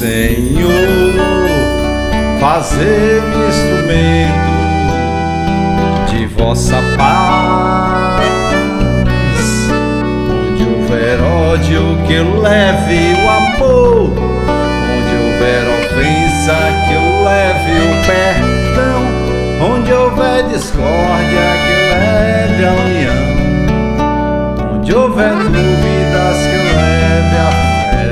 Senhor, fazer-me instrumento de vossa paz. Onde houver ódio, que eu leve o amor. Onde houver ofensa, que eu leve o perdão. Onde houver discórdia, que eu leve a união. Onde houver dúvidas, que eu leve a fé.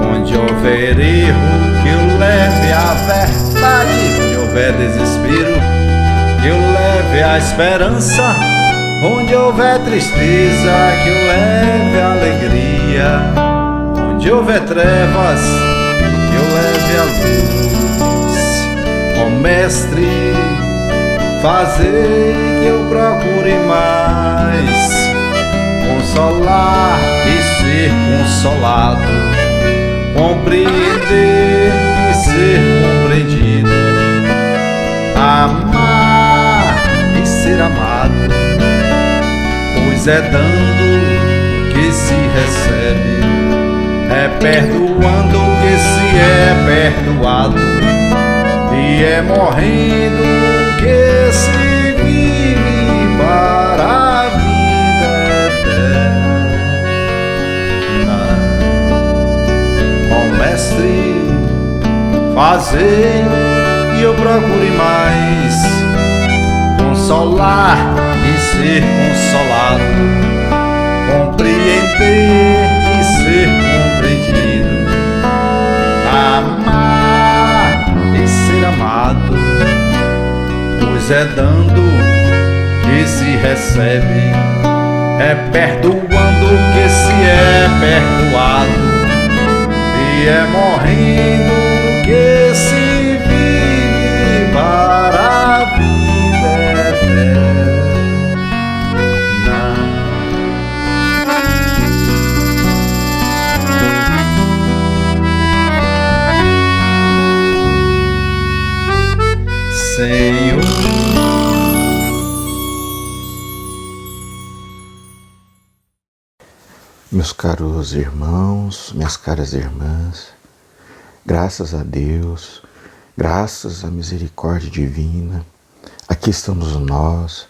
Onde houver erro, que eu leve a verdade. Onde houver desespero, que eu leve a esperança. Onde houver tristeza, que eu leve a alegria. Onde houver trevas, que eu leve a luz. Ó Mestre, fazei que eu procure mais consolar e ser consolado, compreender e ser compreendido, amar e ser amado, pois é dando que se recebe, é perdoando que se é perdoado, e é morrendo que se vive para a vida eterna. Ó Mestre, fazei que eu procure mais consolar e ser consolado, compreender e ser compreendido, amar e ser amado, pois é dando que se recebe, é perdoando que se é perdoado, e é morrendo que se vive para a vida eterna. Senhor, meus caros irmãos, minhas caras irmãs, graças a Deus, graças à misericórdia divina, aqui estamos nós,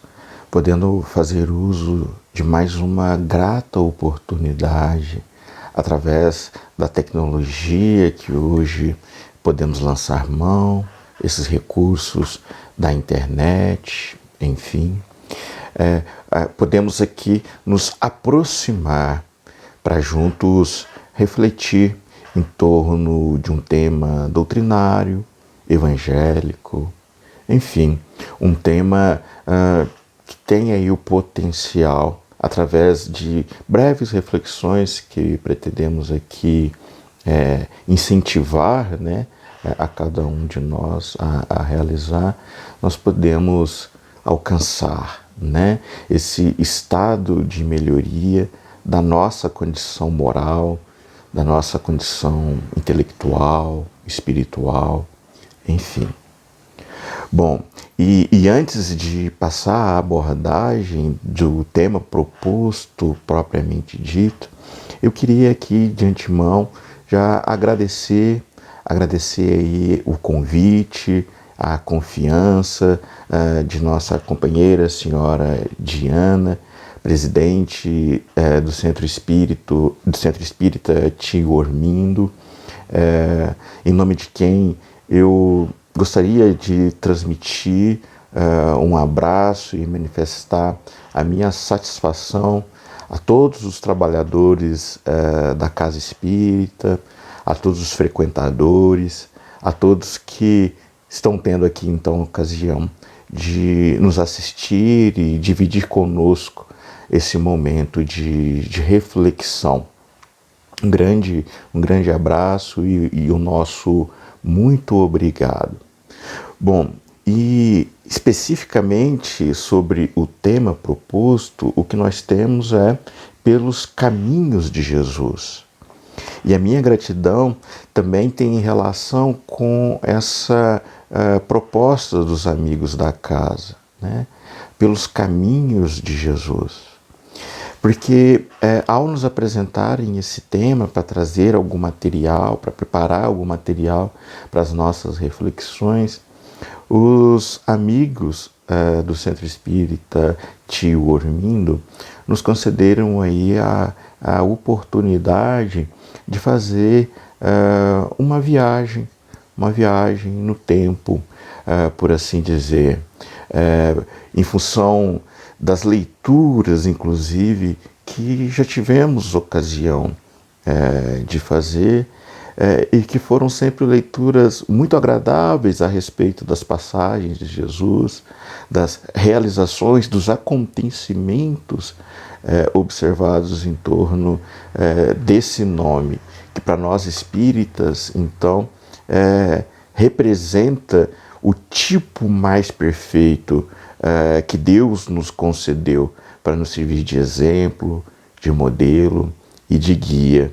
podendo fazer uso de mais uma grata oportunidade através da tecnologia que hoje podemos lançar mão, esses recursos da internet, enfim. Podemos aqui nos aproximar para juntos refletir em torno de um tema doutrinário, evangélico, enfim, um tema que tem aí o potencial, através de breves reflexões que pretendemos aqui incentivar, né, a cada um de nós a realizar, nós podemos alcançar, né, esse estado de melhoria da nossa condição moral, da nossa condição intelectual, espiritual, enfim. Bom, e antes de passar a abordagem do tema proposto propriamente dito, eu queria aqui de antemão já agradecer aí o convite, a confiança de nossa companheira, senhora Diana, presidente do Centro Espírita Tio Ormindo, em nome de quem eu gostaria de transmitir um abraço e manifestar a minha satisfação a todos os trabalhadores da Casa Espírita, a todos os frequentadores, a todos que estão tendo aqui então a ocasião de nos assistir e dividir conosco esse momento de reflexão. Um grande abraço e o nosso muito obrigado. Bom, e especificamente sobre o tema proposto, o que nós temos é pelos caminhos de Jesus. E a minha gratidão também tem relação com essa proposta dos amigos da casa, né? Pelos caminhos de Jesus. Porque ao nos apresentarem esse tema, para trazer algum material, para preparar algum material para as nossas reflexões, os amigos do Centro Espírita Tio Ormindo nos concederam aí a oportunidade de fazer uma viagem no tempo, por assim dizer, em função das leituras, inclusive, que já tivemos ocasião de fazer, e que foram sempre leituras muito agradáveis a respeito das passagens de Jesus, das realizações, dos acontecimentos observados em torno desse nome, que para nós espíritas, então, representa o tipo mais perfeito que Deus nos concedeu para nos servir de exemplo, de modelo e de guia.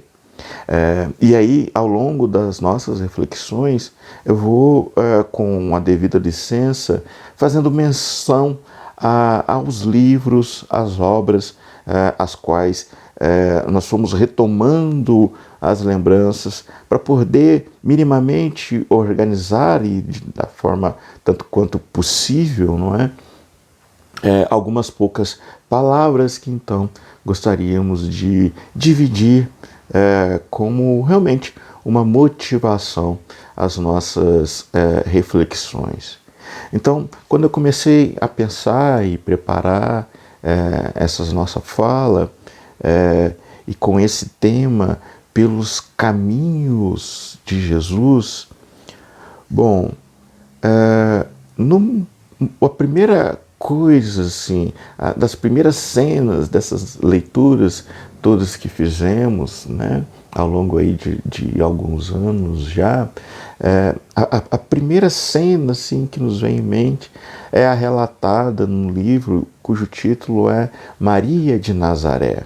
E aí, ao longo das nossas reflexões, eu vou, com a devida licença, fazendo menção aos livros, às obras, as quais nós fomos retomando as lembranças para poder minimamente organizar e da forma tanto quanto possível, não é? Algumas poucas palavras que então gostaríamos de dividir como realmente uma motivação às nossas reflexões. Então, quando eu comecei a pensar e preparar essa nossa fala, e com esse tema, pelos caminhos de Jesus, bom, a primeira coisa, assim, das primeiras cenas dessas leituras todas que fizemos, né, ao longo aí de alguns anos já, a primeira cena, assim, que nos vem em mente é a relatada num livro cujo título é Maria de Nazaré.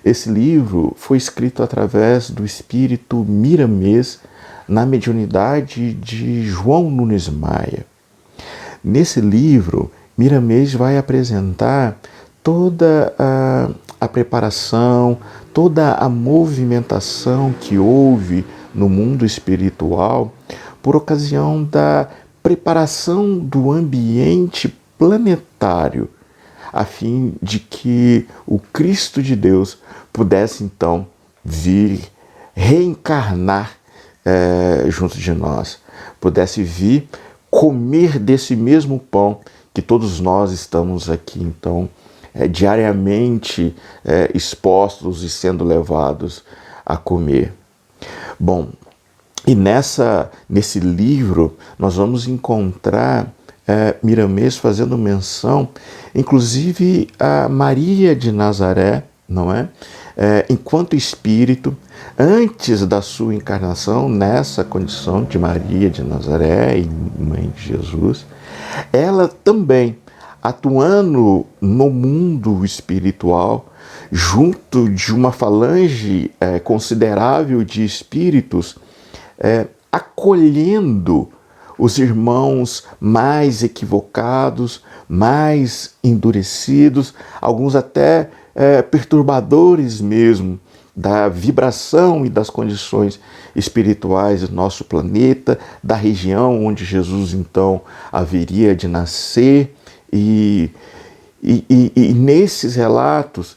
Esse livro foi escrito através do espírito Miramês na mediunidade de João Nunes Maia. Nesse livro, Miramês vai apresentar toda a preparação, toda a movimentação que houve no mundo espiritual por ocasião da preparação do ambiente planetário, a fim de que o Cristo de Deus pudesse então vir reencarnar junto de nós, pudesse vir comer desse mesmo pão que todos nós estamos aqui então diariamente expostos e sendo levados a comer. Bom, e nesse livro nós vamos encontrar Miramês fazendo menção, inclusive a Maria de Nazaré, não é? Enquanto espírito, antes da sua encarnação, nessa condição de Maria de Nazaré e mãe de Jesus, ela também atuando no mundo espiritual, junto de uma falange considerável de espíritos, acolhendo os irmãos mais equivocados, mais endurecidos, alguns até perturbadores mesmo da vibração e das condições espirituais do nosso planeta, da região onde Jesus então haveria de nascer. E nesses relatos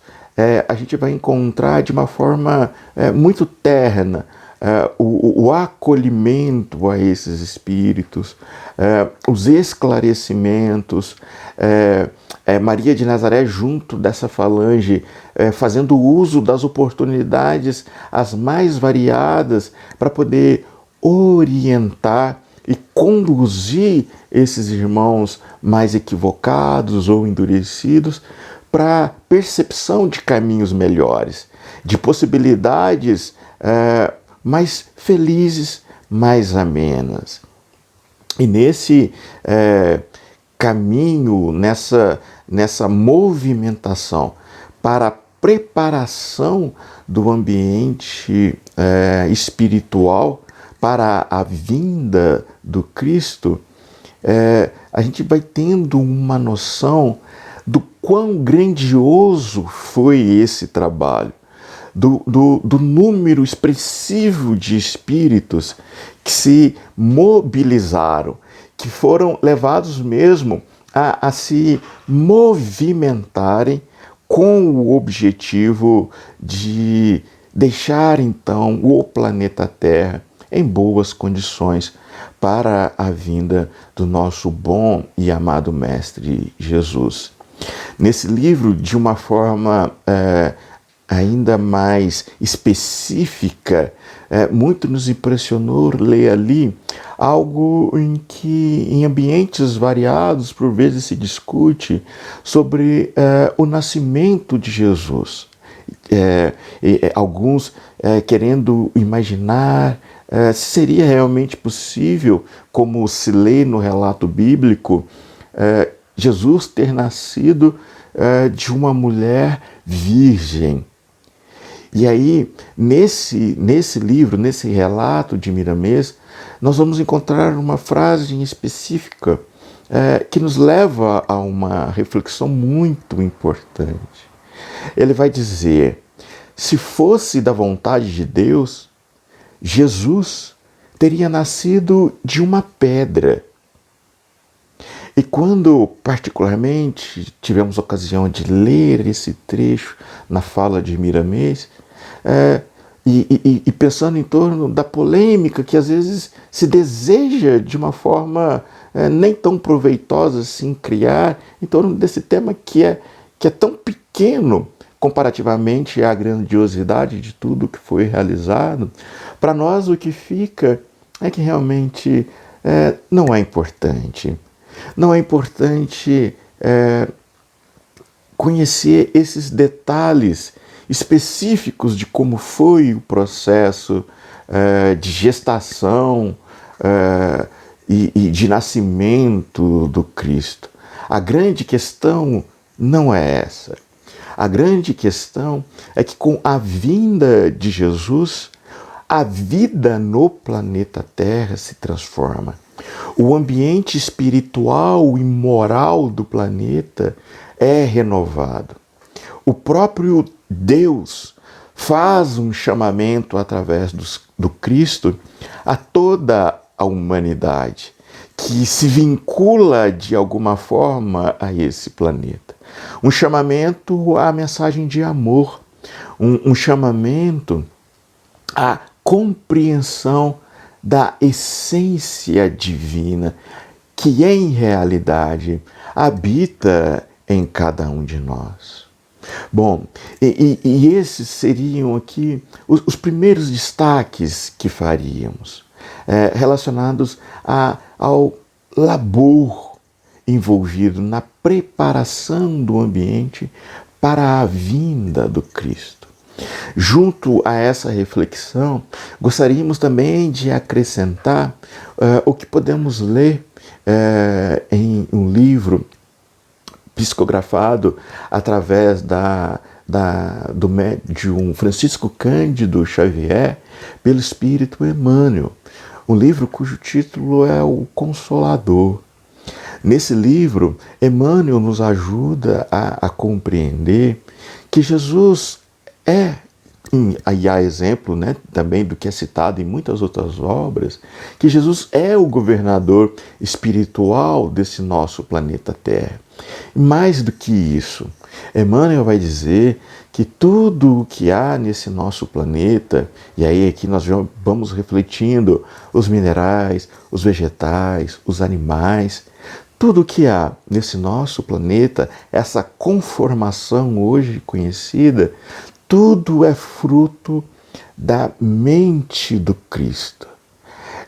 a gente vai encontrar de uma forma muito terna o acolhimento a esses espíritos, os esclarecimentos, Maria de Nazaré junto dessa falange, fazendo uso das oportunidades as mais variadas para poder orientar e conduzir esses irmãos mais equivocados ou endurecidos para a percepção de caminhos melhores, de possibilidades mais felizes, mais amenas. E nesse caminho, nessa movimentação para a preparação do ambiente espiritual para a vinda do Cristo, a gente vai tendo uma noção do quão grandioso foi esse trabalho, do número expressivo de espíritos que se mobilizaram, que foram levados mesmo a se movimentarem com o objetivo de deixar então o planeta Terra em boas condições para a vinda do nosso bom e amado Mestre Jesus. Nesse livro, de uma forma ainda mais específica, muito nos impressionou ler ali algo em que, em ambientes variados, por vezes se discute sobre o nascimento de Jesus. Alguns querendo imaginar se seria realmente possível, como se lê no relato bíblico, Jesus ter nascido de uma mulher virgem. E aí, nesse livro, nesse relato de Miramês, nós vamos encontrar uma frase específica que nos leva a uma reflexão muito importante. Ele vai dizer: se fosse da vontade de Deus, Jesus teria nascido de uma pedra. E quando, particularmente, tivemos ocasião de ler esse trecho na fala de Miramês, e pensando em torno da polêmica que às vezes se deseja de uma forma nem tão proveitosa assim criar, em torno desse tema que é tão pequeno comparativamente à grandiosidade de tudo que foi realizado, para nós o que fica é que realmente não é importante. Não é importante conhecer esses detalhes específicos de como foi o processo de gestação e de nascimento do Cristo. A grande questão não é essa. A grande questão é que com a vinda de Jesus, a vida no planeta Terra se transforma. O ambiente espiritual e moral do planeta é renovado. O próprio Deus faz um chamamento através do Cristo a toda a humanidade, que se vincula de alguma forma a esse planeta. Um chamamento à mensagem de amor, um chamamento à compreensão da essência divina que em realidade habita em cada um de nós. Bom, e esses seriam aqui os primeiros destaques que faríamos, relacionados ao labor envolvido na preparação do ambiente para a vinda do Cristo. Junto a essa reflexão, gostaríamos também de acrescentar o que podemos ler em um livro psicografado através do médium Francisco Cândido Xavier pelo Espírito Emmanuel, um livro cujo título é O Consolador. Nesse livro, Emmanuel nos ajuda a compreender que Jesus e há exemplo também do que é citado em muitas outras obras, que Jesus é o governador espiritual desse nosso planeta Terra. Mais do que isso, Emmanuel vai dizer que tudo o que há nesse nosso planeta, e aí aqui nós vamos refletindo os minerais, os vegetais, os animais, tudo o que há nesse nosso planeta, essa conformação hoje conhecida, tudo é fruto da mente do Cristo.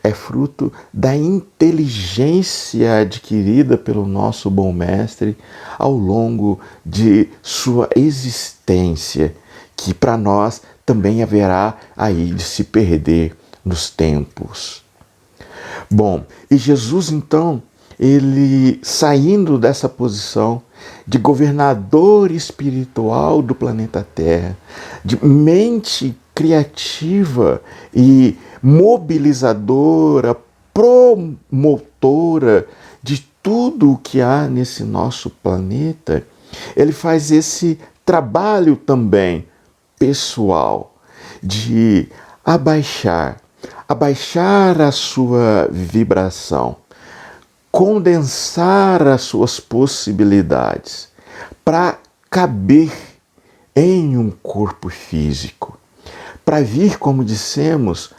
É fruto da inteligência adquirida pelo nosso bom mestre ao longo de sua existência, que para nós também haverá aí de se perder nos tempos. Bom, e Jesus então, ele saindo dessa posição de governador espiritual do planeta Terra, de mente criativa e mobilizadora, promotora de tudo o que há nesse nosso planeta, ele faz esse trabalho também pessoal de abaixar a sua vibração, condensar as suas possibilidades para caber em um corpo físico, para vir, como dissemos,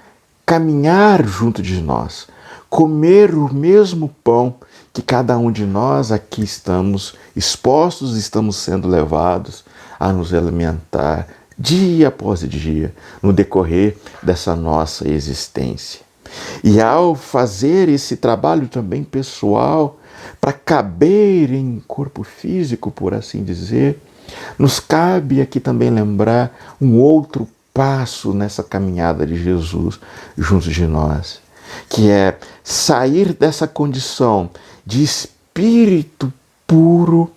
caminhar junto de nós, comer o mesmo pão que cada um de nós aqui estamos expostos, estamos sendo levados a nos alimentar dia após dia, no decorrer dessa nossa existência. E ao fazer esse trabalho também pessoal, para caber em corpo físico, por assim dizer, nos cabe aqui também lembrar um outro passo nessa caminhada de Jesus junto de nós, que é sair dessa condição de espírito puro,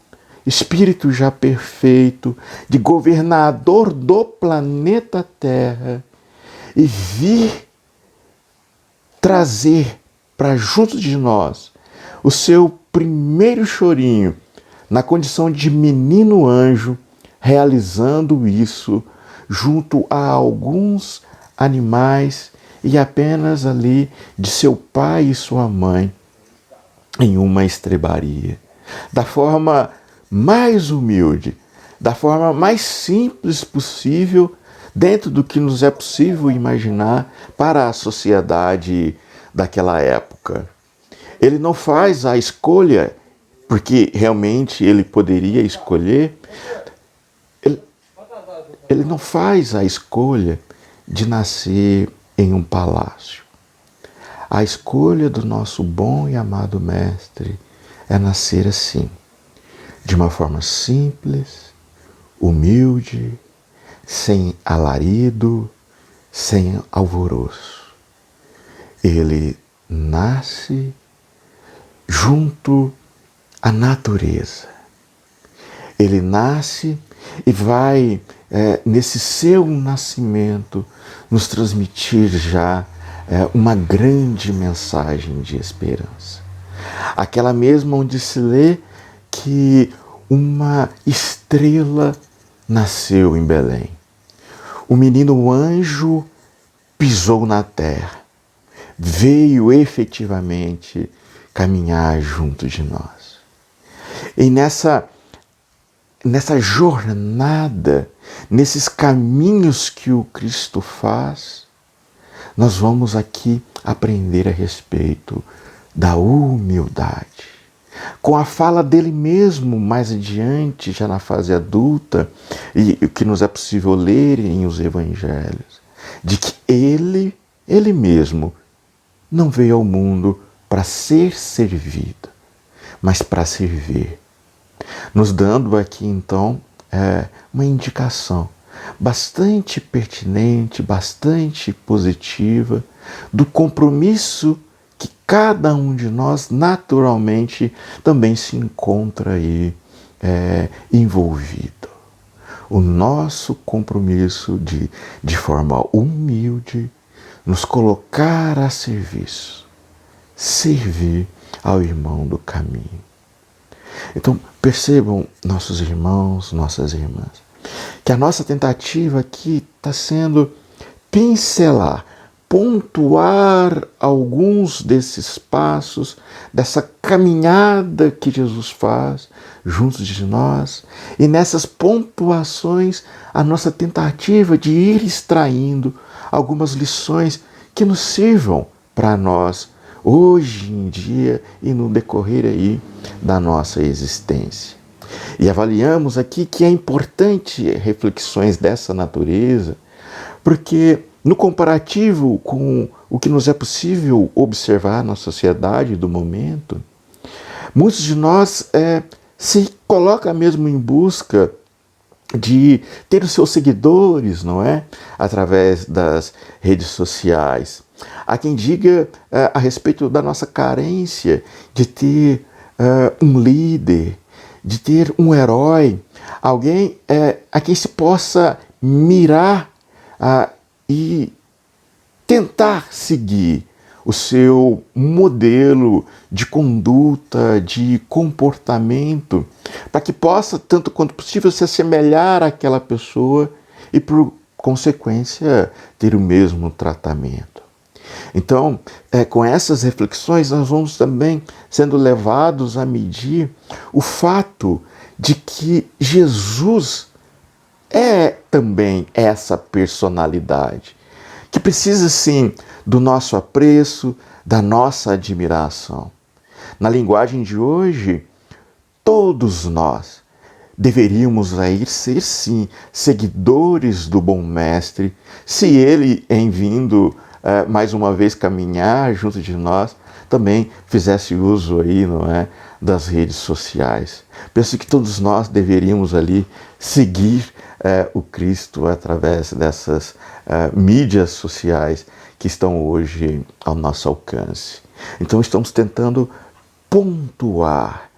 espírito já perfeito, de governador do planeta Terra, e vir trazer para junto de nós o seu primeiro chorinho, na condição de menino anjo, realizando isso junto a alguns animais e apenas ali de seu pai e sua mãe, em uma estrebaria. Da forma mais humilde, da forma mais simples possível, dentro do que nos é possível imaginar para a sociedade daquela época. Ele não faz a escolha, porque realmente ele poderia escolher, ele não faz a escolha de nascer em um palácio. A escolha do nosso bom e amado Mestre é nascer assim, de uma forma simples, humilde, sem alarido, sem alvoroço. Ele nasce junto à natureza. Ele nasce e vai, nesse seu nascimento, nos transmitir já uma grande mensagem de esperança. Aquela mesma onde se lê que uma estrela nasceu em Belém. O menino anjo pisou na terra, veio efetivamente caminhar junto de nós. E nessa jornada, nesses caminhos que o Cristo faz, nós vamos aqui aprender a respeito da humildade. Com a fala dele mesmo mais adiante, já na fase adulta, e o que nos é possível ler em os evangelhos, de que ele mesmo não veio ao mundo para ser servido, mas para servir. Nos dando aqui então uma indicação bastante pertinente, bastante positiva do compromisso que cada um de nós naturalmente também se encontra aí envolvido. O nosso compromisso de forma humilde, nos colocar a serviço, servir ao irmão do caminho. Então, percebam, nossos irmãos, nossas irmãs, que a nossa tentativa aqui está sendo pincelar, pontuar alguns desses passos, dessa caminhada que Jesus faz junto de nós, e nessas pontuações a nossa tentativa de ir extraindo algumas lições que nos sirvam para nós hoje em dia e no decorrer aí da nossa existência. E avaliamos aqui que é importante reflexões dessa natureza, porque no comparativo com o que nos é possível observar na sociedade do momento, muitos de nós se colocam mesmo em busca de ter os seus seguidores, não é? Através das redes sociais. Há quem diga a respeito da nossa carência de ter um líder, de ter um herói, alguém a quem se possa mirar e tentar seguir o seu modelo de conduta, de comportamento, para que possa, tanto quanto possível, se assemelhar àquela pessoa e, por consequência, ter o mesmo tratamento. Então, com essas reflexões, nós vamos também sendo levados a medir o fato de que Jesus é também essa personalidade, que precisa, sim, do nosso apreço, da nossa admiração. Na linguagem de hoje, todos nós deveríamos aí ser, sim, seguidores do bom mestre, se ele, em vindo mais uma vez caminhar junto de nós, também fizesse uso aí, não é, das redes sociais. Penso que todos nós deveríamos ali seguir o Cristo através dessas mídias sociais que estão hoje ao nosso alcance. Então estamos tentando pontuar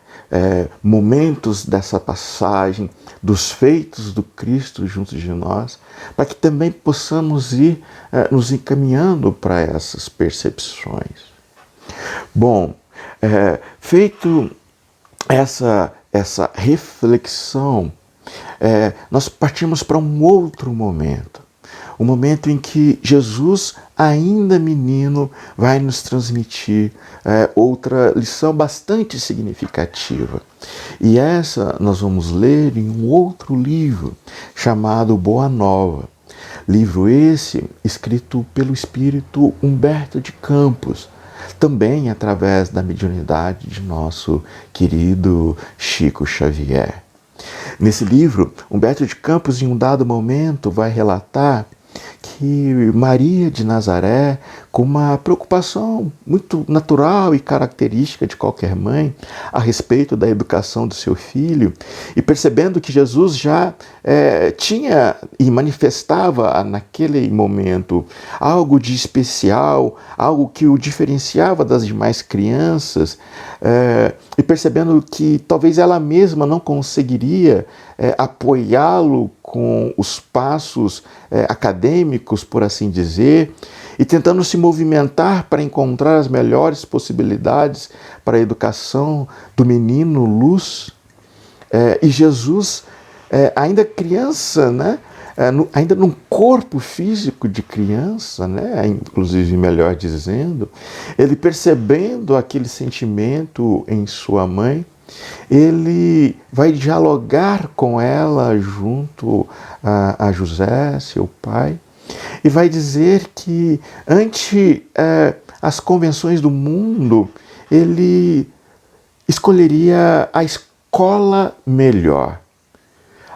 momentos dessa passagem dos feitos do Cristo junto de nós, para que também possamos ir nos encaminhando para essas percepções. Bom, feito essa reflexão, nós partimos para um outro momento. O momento em que Jesus, ainda menino, vai nos transmitir outra lição bastante significativa. E essa nós vamos ler em um outro livro, chamado Boa Nova. Livro esse escrito pelo espírito Humberto de Campos, também através da mediunidade de nosso querido Chico Xavier. Nesse livro, Humberto de Campos, em um dado momento, vai relatar que Maria de Nazaré, com uma preocupação muito natural e característica de qualquer mãe a respeito da educação do seu filho, e percebendo que Jesus já tinha e manifestava naquele momento algo de especial, algo que o diferenciava das demais crianças, e percebendo que talvez ela mesma não conseguiria apoiá-lo com os passos acadêmicos, por assim dizer, e tentando se movimentar para encontrar as melhores possibilidades para a educação do menino Luz. E Jesus, ainda criança, né? Ainda num corpo físico de criança, né? Inclusive, melhor dizendo, ele percebendo aquele sentimento em sua mãe, ele vai dialogar com ela junto a José, seu pai, e vai dizer que, ante as convenções do mundo, ele escolheria a escola melhor,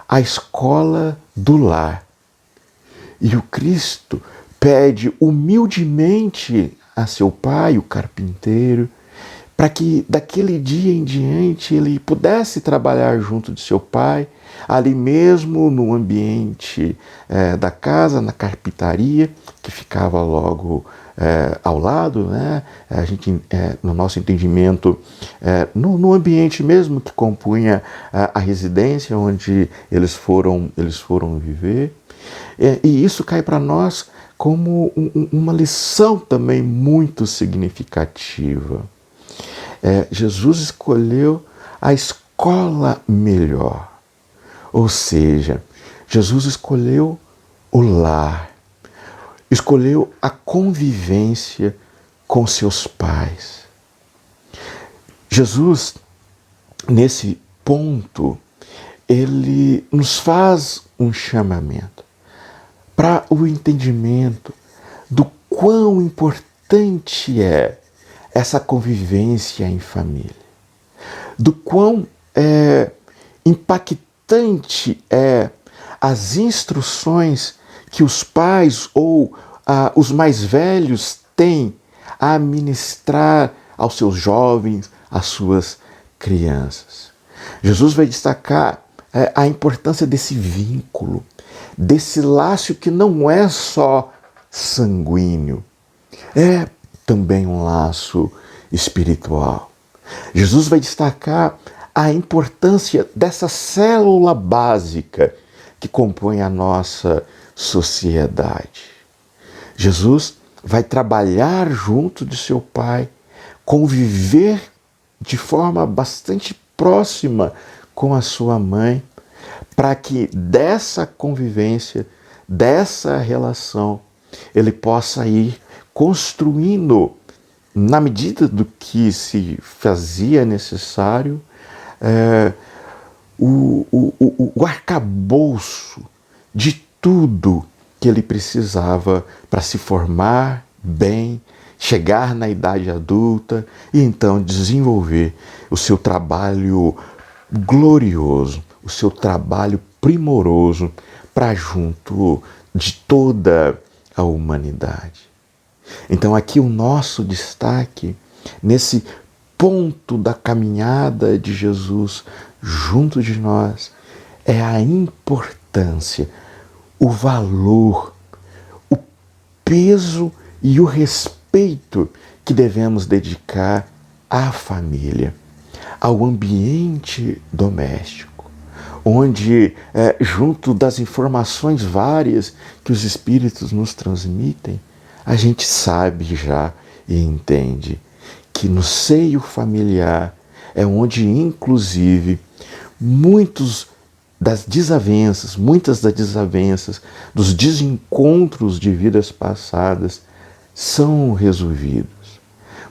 a escola do lar. E o Cristo pede humildemente a seu pai, o carpinteiro, para que daquele dia em diante ele pudesse trabalhar junto de seu pai, ali mesmo no ambiente da casa, na carpintaria, que ficava logo ao lado, né? A gente, no nosso entendimento, no ambiente mesmo que compunha a residência onde eles foram viver. E isso cai para nós como uma lição também muito significativa. Jesus escolheu a escola melhor, ou seja, Jesus escolheu o lar, escolheu a convivência com seus pais. Jesus, nesse ponto, ele nos faz um chamamento para o entendimento do quão importante é essa convivência em família, do quão impactante é as instruções que os pais ou os mais velhos têm a ministrar aos seus jovens, às suas crianças. Jesus vai destacar a importância desse vínculo, desse laço que não é só sanguíneo, é também um laço espiritual. Jesus vai destacar a importância dessa célula básica que compõe a nossa sociedade. Jesus vai trabalhar junto de seu pai, conviver de forma bastante próxima com a sua mãe, para que dessa convivência, dessa relação, ele possa ir construindo, na medida do que se fazia necessário, o arcabouço de tudo que ele precisava para se formar bem, chegar na idade adulta e então desenvolver o seu trabalho glorioso, o seu trabalho primoroso para junto de toda a humanidade. Então aqui o nosso destaque, nesse ponto da caminhada de Jesus junto de nós, é a importância, o valor, o peso e o respeito que devemos dedicar à família, ao ambiente doméstico, onde, junto das informações várias que os Espíritos nos transmitem, a gente sabe já e entende que no seio familiar é onde, inclusive, muitas das desavenças, dos desencontros de vidas passadas são resolvidos.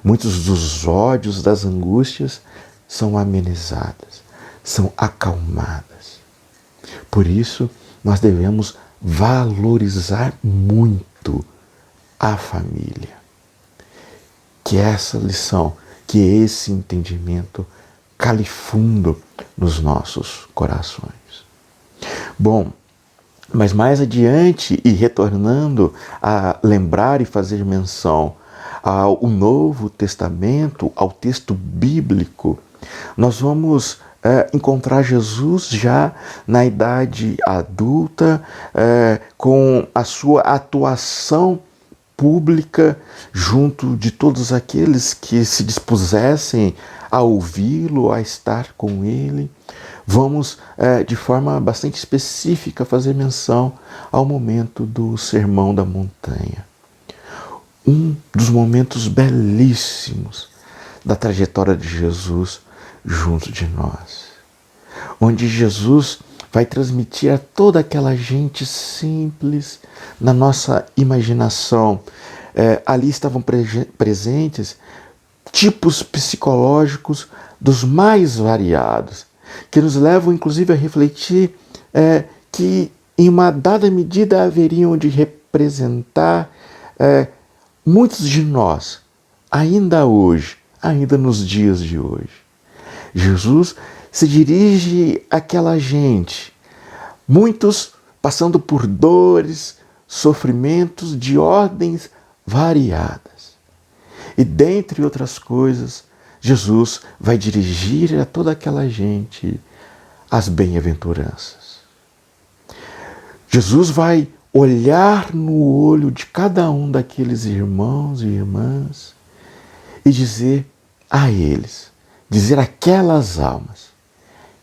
Muitos dos ódios, das angústias são amenizadas, são acalmadas. Por isso, nós devemos valorizar muito a família. Que essa lição, que esse entendimento cale fundo nos nossos corações. Bom, mas mais adiante, e retornando a lembrar e fazer menção ao Novo Testamento, ao texto bíblico, nós vamos encontrar Jesus já na idade adulta, com a sua atuação pública junto de todos aqueles que se dispusessem a ouvi-lo, a estar com ele. Vamos, de forma bastante específica, fazer menção ao momento do Sermão da Montanha. Um dos momentos belíssimos da trajetória de Jesus junto de nós, onde Jesus vai transmitir a toda aquela gente simples na nossa imaginação. Ali estavam presentes tipos psicológicos dos mais variados, que nos levam inclusive a refletir que em uma dada medida haveriam de representar muitos de nós, ainda hoje, ainda nos dias de hoje. Jesus se dirige àquela gente, muitos passando por dores, sofrimentos de ordens variadas. E dentre outras coisas, Jesus vai dirigir a toda aquela gente as bem-aventuranças. Jesus vai olhar no olho de cada um daqueles irmãos e irmãs e dizer a eles, dizer àquelas almas,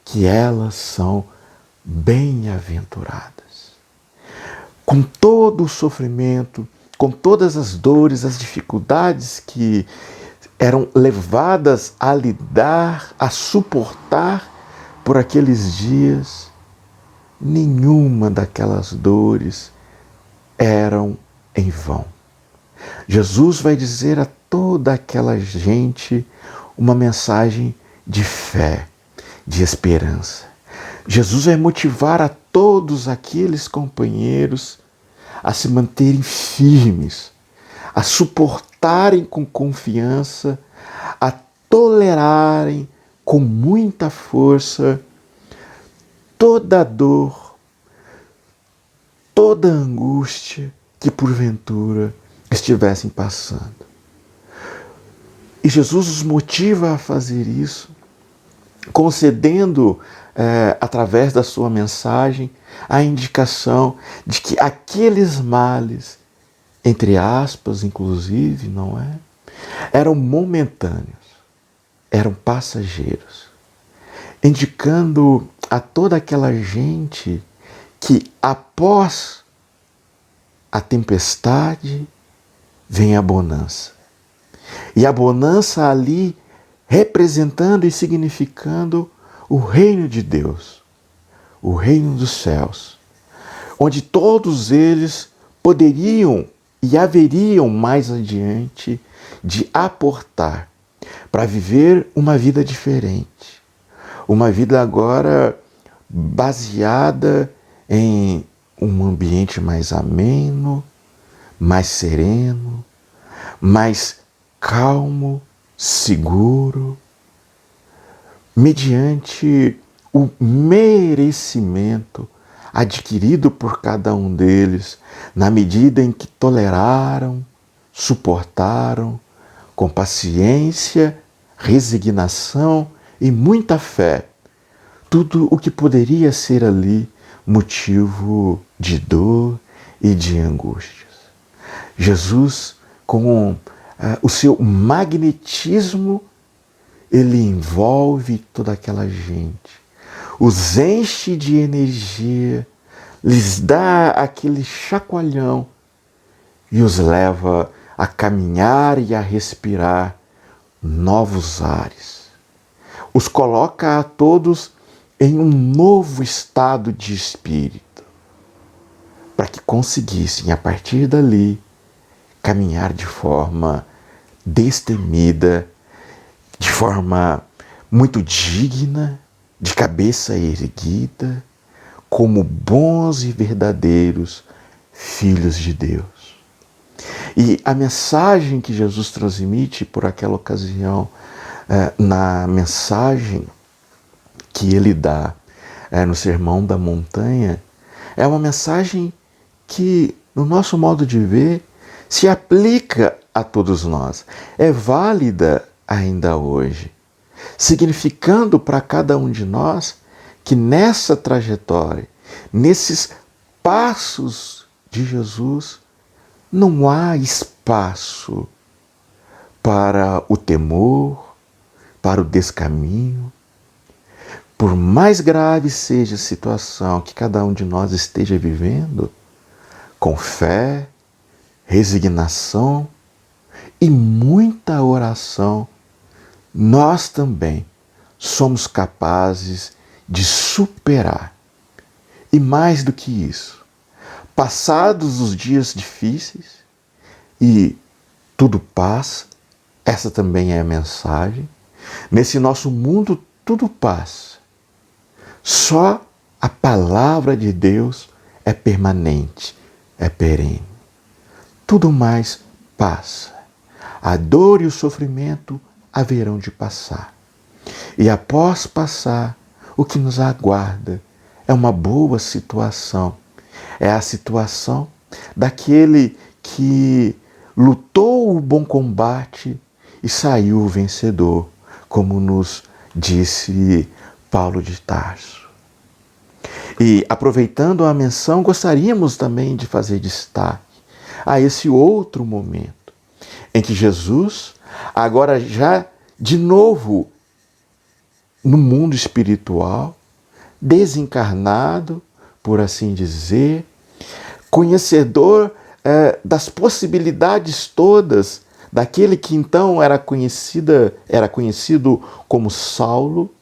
que elas são bem-aventuradas. Com todo o sofrimento, com todas as dores, as dificuldades que eram levadas a lidar, a suportar por aqueles dias, nenhuma daquelas dores eram em vão. Jesus vai dizer a toda aquela gente uma mensagem de fé, de esperança. Jesus vai motivar a todos aqueles companheiros a se manterem firmes, a suportarem com confiança, a tolerarem com muita força toda a dor, toda a angústia que porventura estivessem passando. E Jesus os motiva a fazer isso, concedendo, através da sua mensagem, a indicação de que aqueles males, entre aspas, inclusive, não é? Eram momentâneos, eram passageiros, indicando a toda aquela gente que após a tempestade vem a bonança. E a bonança ali representando e significando o reino de Deus, o reino dos céus, onde todos eles poderiam e haveriam mais adiante de aportar para viver uma vida diferente, uma vida agora baseada em um ambiente mais ameno, mais sereno, mais calmo, seguro, mediante o merecimento adquirido por cada um deles, na medida em que toleraram, suportaram, com paciência, resignação e muita fé, tudo o que poderia ser ali motivo de dor e de angústias. Jesus, com o seu magnetismo, ele envolve toda aquela gente, os enche de energia, lhes dá aquele chacoalhão e os leva a caminhar e a respirar novos ares. Os coloca a todos em um novo estado de espírito, para que conseguissem, a partir dali, caminhar de forma destemida, de forma muito digna, de cabeça erguida, como bons e verdadeiros filhos de Deus. E a mensagem que Jesus transmite por aquela ocasião, na mensagem que ele dá no Sermão da Montanha, é uma mensagem que, no nosso modo de ver, se aplica a todos nós. É válida ainda hoje, significando para cada um de nós que nessa trajetória, nesses passos de Jesus, não há espaço para o temor, para o descaminho. Por mais grave seja a situação que cada um de nós esteja vivendo, com fé, resignação e muita oração, nós também somos capazes de superar. E mais do que isso, passados os dias difíceis, e tudo passa, essa também é a mensagem, nesse nosso mundo tudo passa. Só a palavra de Deus é permanente, é perene. Tudo mais passa. A dor e o sofrimento haverão de passar. E após passar, o que nos aguarda é uma boa situação. É a situação daquele que lutou o bom combate e saiu vencedor, como nos disse Paulo de Tarso. E aproveitando a menção, gostaríamos também de fazer destaque a esse outro momento em que Jesus, agora já de novo no mundo espiritual, desencarnado, por assim dizer, conhecedor das possibilidades todas daquele que então era conhecido como Saulo,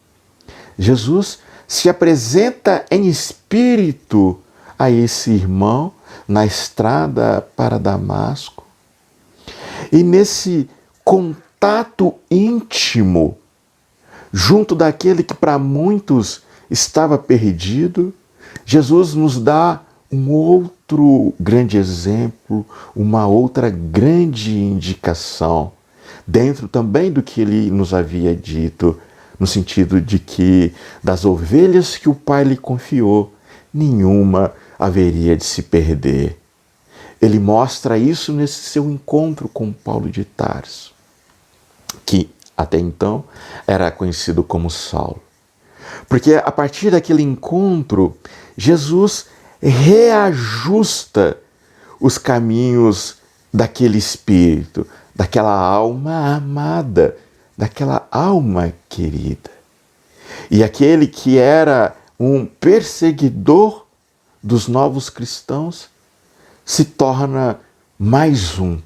Jesus se apresenta em espírito a esse irmão na estrada para Damasco. E nesse contato íntimo, junto daquele que para muitos estava perdido, Jesus nos dá um outro grande exemplo, uma outra grande indicação, dentro também do que ele nos havia dito, no sentido de que das ovelhas que o Pai lhe confiou, nenhuma haveria de se perder. Ele mostra isso nesse seu encontro com Paulo de Tarso, que até então era conhecido como Saulo. Porque a partir daquele encontro, Jesus reajusta os caminhos daquele espírito, daquela alma amada, daquela alma querida. E aquele que era um perseguidor dos novos cristãos se torna mais um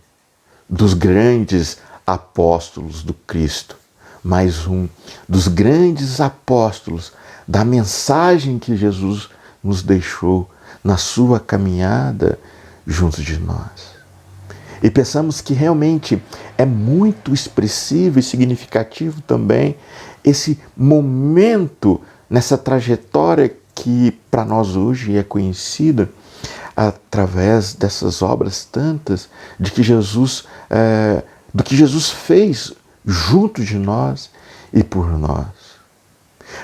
dos grandes apóstolos do Cristo, mais um dos grandes apóstolos da mensagem que Jesus nos deixou na sua caminhada junto de nós. E pensamos que realmente é muito expressivo e significativo também esse momento nessa trajetória que para nós hoje é conhecida através dessas obras tantas do que Jesus fez junto de nós e por nós.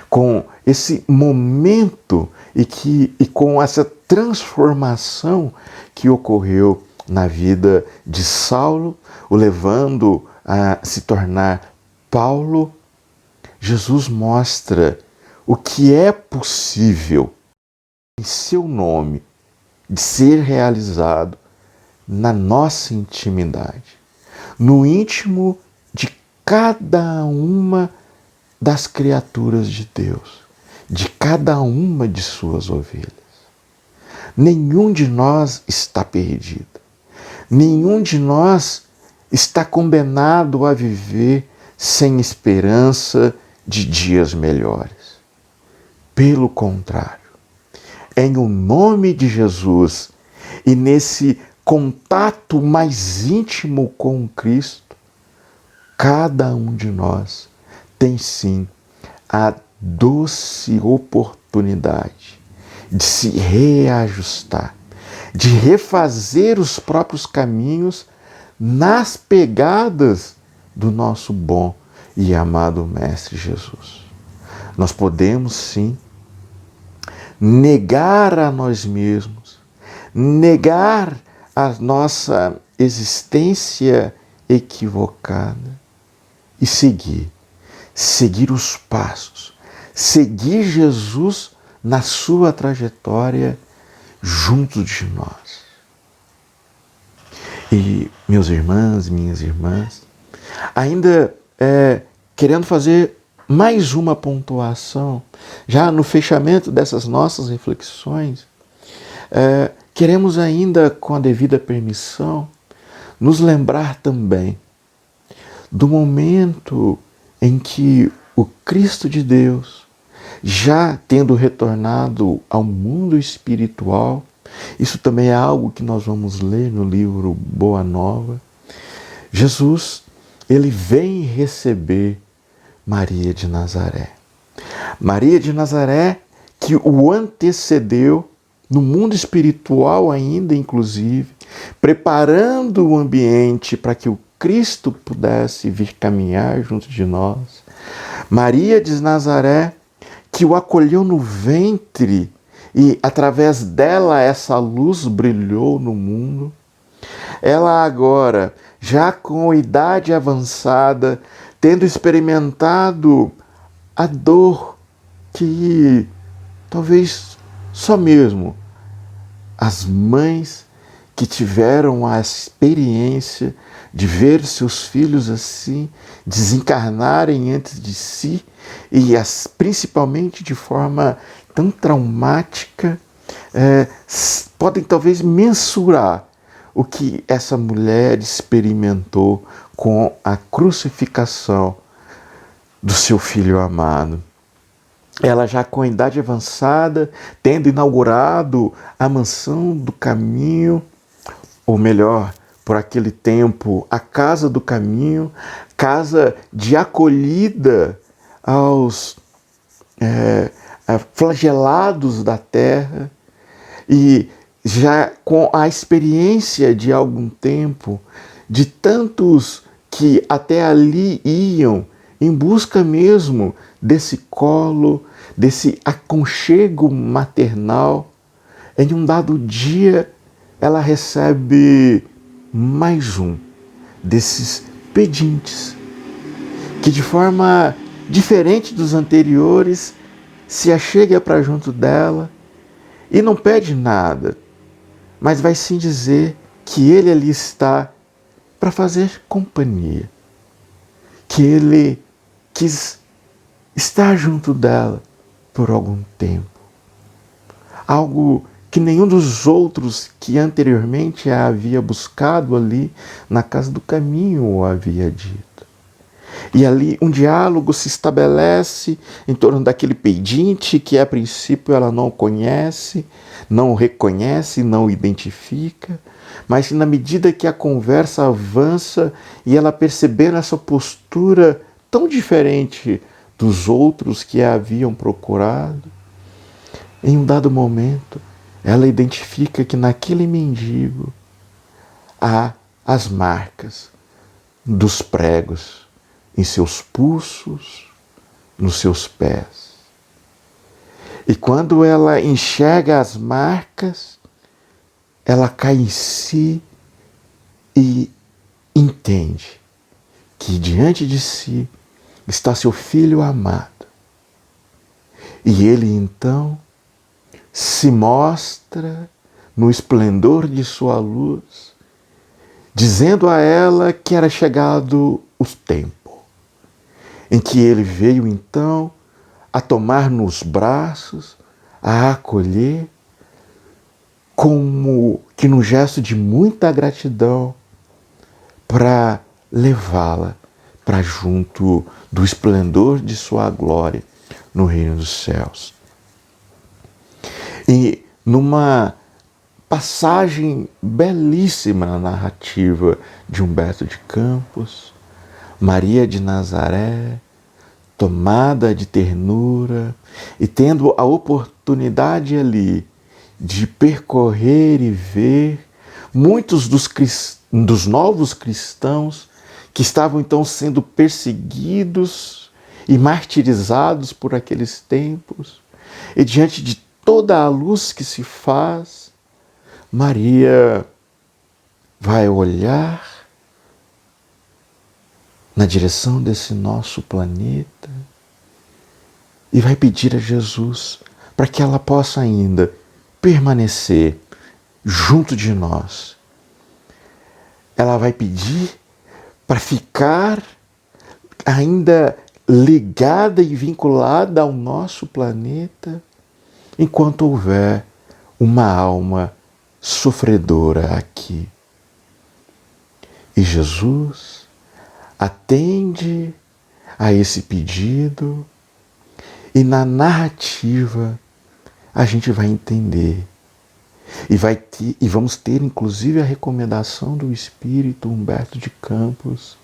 Com esse momento e com essa transformação que ocorreu na vida de Saulo, o levando a se tornar Paulo, Jesus mostra o que é possível em seu nome de ser realizado na nossa intimidade, no íntimo de cada uma das criaturas de Deus, de cada uma de suas ovelhas. Nenhum de nós está perdido. Nenhum de nós está condenado a viver sem esperança de dias melhores. Pelo contrário, em o nome de Jesus e nesse contato mais íntimo com Cristo, cada um de nós tem sim a doce oportunidade de se reajustar, de refazer os próprios caminhos nas pegadas do nosso bom e amado Mestre Jesus. Nós podemos sim negar a nós mesmos, negar a nossa existência equivocada e seguir os passos, seguir Jesus na sua trajetória junto de nós. E meus irmãos, minhas irmãs, ainda querendo fazer mais uma pontuação, já no fechamento dessas nossas reflexões, queremos ainda, com a devida permissão, nos lembrar também do momento em que o Cristo de Deus, já tendo retornado ao mundo espiritual, isso também é algo que nós vamos ler no livro Boa Nova, Jesus, ele vem receber Maria de Nazaré. Maria de Nazaré, que o antecedeu no mundo espiritual ainda, inclusive, preparando o ambiente para que o Cristo pudesse vir caminhar junto de nós. Maria de Nazaré, que o acolheu no ventre e através dela essa luz brilhou no mundo. Ela agora, já com idade avançada, tendo experimentado a dor que talvez só mesmo as mães que tiveram a experiência de ver seus filhos assim desencarnarem antes de si e principalmente de forma tão traumática, podem talvez mensurar o que essa mulher experimentou com a crucificação do seu filho amado. Ela já com a idade avançada, tendo inaugurado a mansão do caminho, ou melhor, por aquele tempo, a casa do caminho, casa de acolhida aos flagelados da terra, e já com a experiência de algum tempo, de tantos que até ali iam em busca mesmo desse colo, desse aconchego maternal, em um dado dia ela recebe mais um desses pedintes, que de forma diferente dos anteriores se achega para junto dela e não pede nada, mas vai sim dizer que ele ali está para fazer companhia, que ele quis estar junto dela por algum tempo. Algo que nenhum dos outros que anteriormente a havia buscado ali na casa do caminho o havia dito. E ali um diálogo se estabelece em torno daquele pedinte que a princípio ela não conhece, não reconhece, não identifica, mas na medida que a conversa avança e ela perceber essa postura tão diferente dos outros que a haviam procurado, em um dado momento ela identifica que naquele mendigo há as marcas dos pregos em seus pulsos, nos seus pés. E quando ela enxerga as marcas, ela cai em si e entende que diante de si está seu filho amado. E ele então se mostra no esplendor de sua luz, dizendo a ela que era chegado o tempo em que ele veio então a tomar nos braços, a acolher, como que num gesto de muita gratidão, para levá-la para junto do esplendor de sua glória no reino dos céus. E numa passagem belíssima na narrativa de Humberto de Campos, Maria de Nazaré, tomada de ternura e tendo a oportunidade ali de percorrer e ver muitos dos novos cristãos que estavam então sendo perseguidos e martirizados por aqueles tempos, e diante de toda a luz que se faz, Maria vai olhar na direção desse nosso planeta e vai pedir a Jesus para que ela possa ainda permanecer junto de nós. Ela vai pedir para ficar ainda ligada e vinculada ao nosso planeta enquanto houver uma alma sofredora aqui. E Jesus atende a esse pedido e na narrativa a gente vai entender e vamos ter inclusive a recomendação do Espírito Humberto de Campos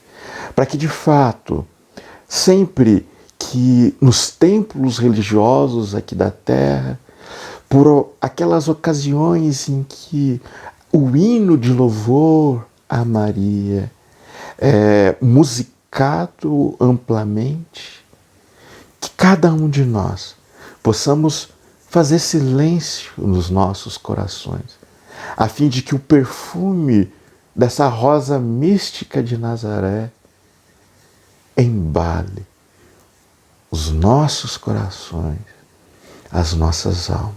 para que de fato sempre que nos templos religiosos aqui da Terra, por aquelas ocasiões em que o hino de louvor a Maria musicado amplamente, que cada um de nós possamos fazer silêncio nos nossos corações, a fim de que o perfume dessa rosa mística de Nazaré embale os nossos corações, as nossas almas.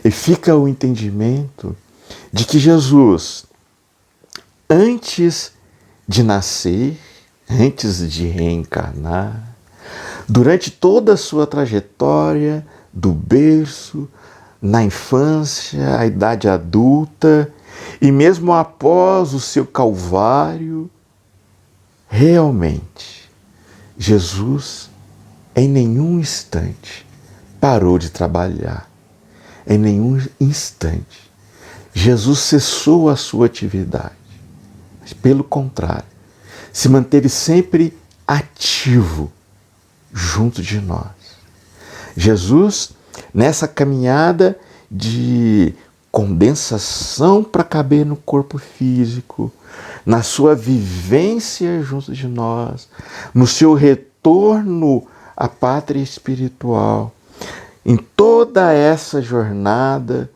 E fica o entendimento de que Jesus, antes de nascer, antes de reencarnar, durante toda a sua trajetória, do berço, na infância, a idade adulta, e mesmo após o seu Calvário, realmente, Jesus, em nenhum instante, parou de trabalhar. Em nenhum instante, Jesus cessou a sua atividade. Mas, pelo contrário, se manteve sempre ativo junto de nós. Jesus, nessa caminhada de condensação para caber no corpo físico, na sua vivência junto de nós, no seu retorno à pátria espiritual, em toda essa jornada,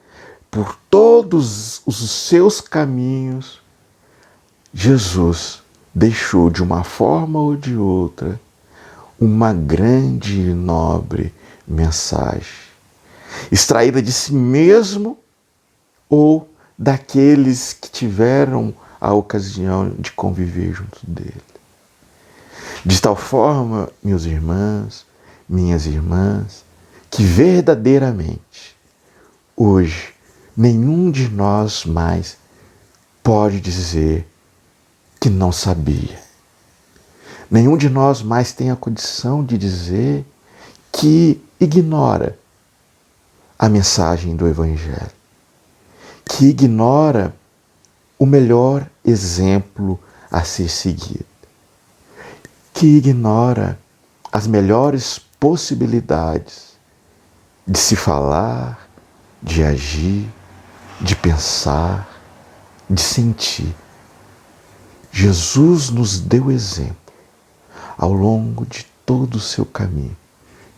por todos os seus caminhos, Jesus deixou de uma forma ou de outra uma grande e nobre mensagem, extraída de si mesmo ou daqueles que tiveram a ocasião de conviver junto dele. De tal forma, meus irmãos, minhas irmãs, que verdadeiramente hoje, nenhum de nós mais pode dizer que não sabia. Nenhum de nós mais tem a condição de dizer que ignora a mensagem do Evangelho, que ignora o melhor exemplo a ser seguido, que ignora as melhores possibilidades de se falar, de agir, de pensar, de sentir. Jesus nos deu exemplo ao longo de todo o seu caminho,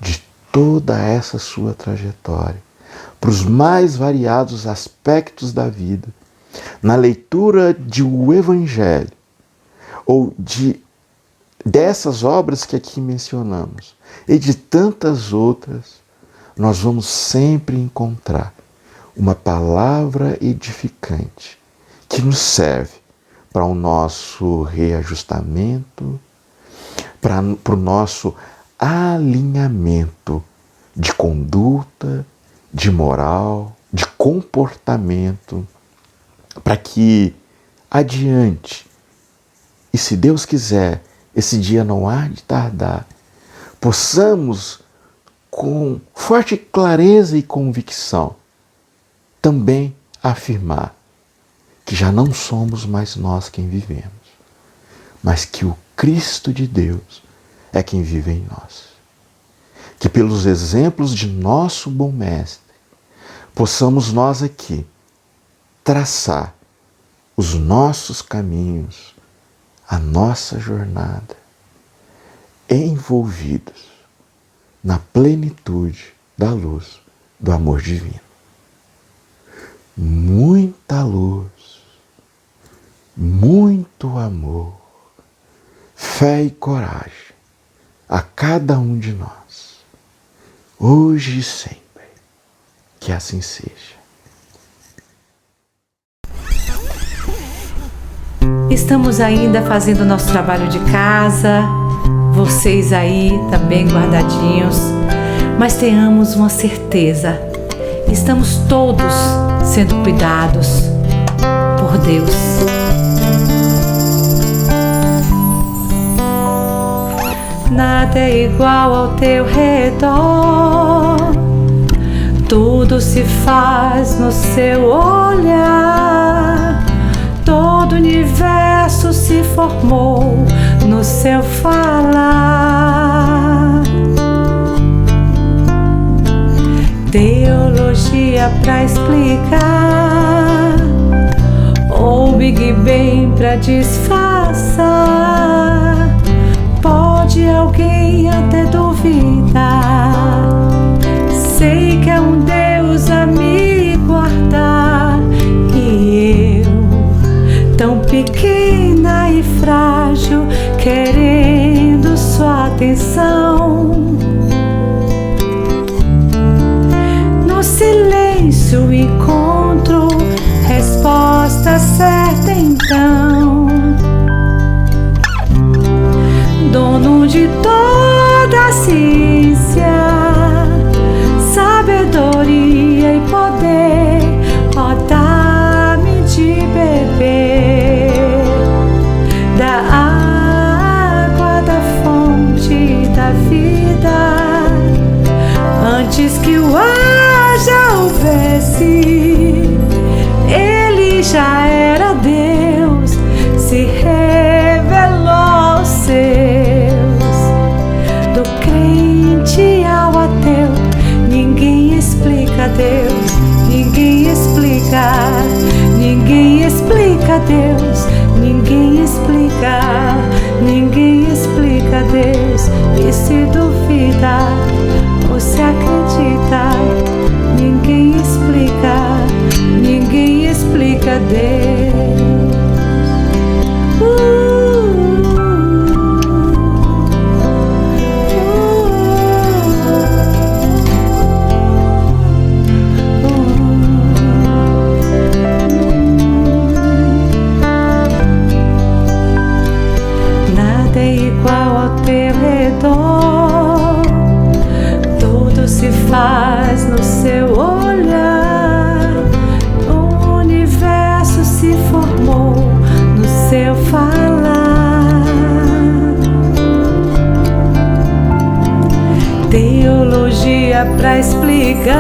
de toda essa sua trajetória, para os mais variados aspectos da vida, na leitura de o Evangelho, ou dessas obras que aqui mencionamos, e de tantas outras, nós vamos sempre encontrar uma palavra edificante que nos serve para o nosso reajustamento, para o nosso alinhamento de conduta, de moral, de comportamento, para que adiante, e se Deus quiser, esse dia não há de tardar, possamos com forte clareza e convicção também afirmar que já não somos mais nós quem vivemos, mas que o Cristo de Deus é quem vive em nós. Que pelos exemplos de nosso bom Mestre, possamos nós aqui traçar os nossos caminhos, a nossa jornada, envolvidos na plenitude da luz do amor divino. Muita luz, muito amor, fé e coragem a cada um de nós, hoje e sempre. Que assim seja. Estamos ainda fazendo nosso trabalho de casa, vocês aí também guardadinhos, mas tenhamos uma certeza, estamos todos sendo cuidados por Deus. Nada é igual ao teu redor, tudo se faz no seu olhar, todo o universo se formou no seu falar. Teologia pra explicar, ou Big Bang pra disfarçar, pode alguém até duvidar. Sei que é um Deus a me guardar, e eu, tão pequena e frágil, querendo sua atenção. No silêncio encontro resposta certa então. Dono de toda a ciência, sabedoria e poder, ó, dá-me de beber da água da fonte da vida. Antes que o ar já houvesse, ele já era Deus, se revelou aos seus. Do crente ao ateu, ninguém explica Deus, ninguém explica, ninguém explica Deus, ninguém explica, ninguém explica Deus. E se duvida ou se acredita, ninguém explica, ninguém explica Deus. Nada é igual ao teu redor, tudo se faz no seu olhar. dia pra explicar,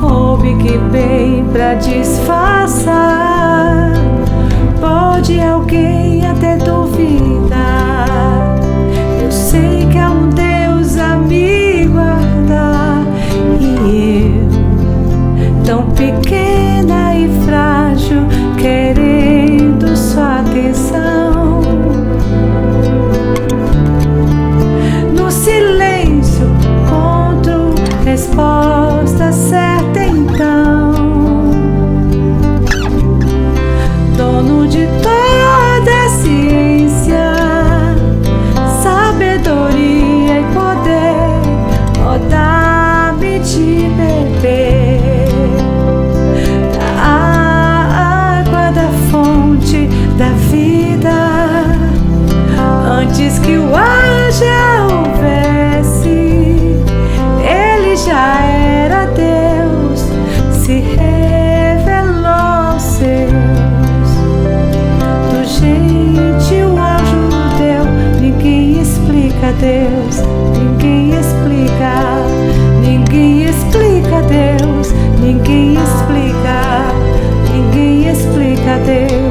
ou Big Bang pra disfarçar. Pode alguém até duvidar, eu sei que há um Deus a me guardar. E eu, tão pequena e frágil, querendo sua atenção. No silêncio encontro resposta certa então. Dono de toda a ciência, sabedoria e poder, ó, dá-me de beber da água da fonte da vida. Antes que o ar já houvesse, ele já era Deus, se revelou aos seus. Do gentil ao judeu, ninguém explica Deus, ninguém explica, ninguém explica Deus, ninguém explica, ninguém explica Deus.